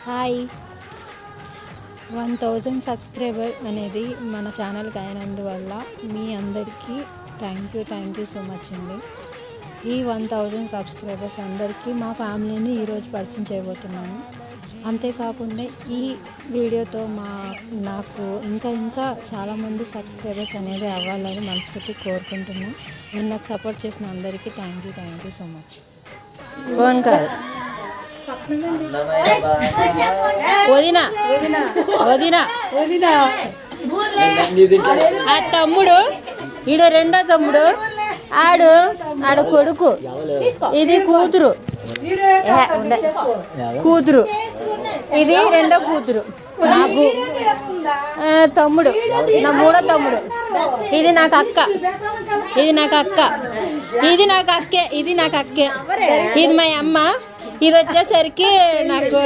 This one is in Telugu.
హాయ్ 1000 సబ్స్క్రైబర్ అనేది మన ఛానల్కి అయినందువల్ల మీ అందరికీ థ్యాంక్ యూ సో మచ్ అండి. ఈ 1000 సబ్స్క్రైబర్స్ అందరికీ మా ఫ్యామిలీని ఈరోజు పరిచయం చేయబోతున్నాను. అంతేకాకుండా ఈ వీడియోతో నాకు ఇంకా చాలామంది సబ్స్క్రైబర్స్ అనేది అవ్వాలని మనస్ఫూర్తి కోరుకుంటున్నాను. నేను నాకు సపోర్ట్ చేసిన అందరికీ thank you so much. Phone call వదినా ఆ తమ్ముడు ఈడు రెండో తమ్ముడు ఆడు కొడుకు, ఇది కూతురు ఇది రెండో కూతురు, నాకు తమ్ముడు, నా మూడో తమ్ముడు, ఇది నాకు అక్క, ఇది నాకు అక్కే, ఇది మా అమ్మ. ఇది వచ్చేసరికి నాకు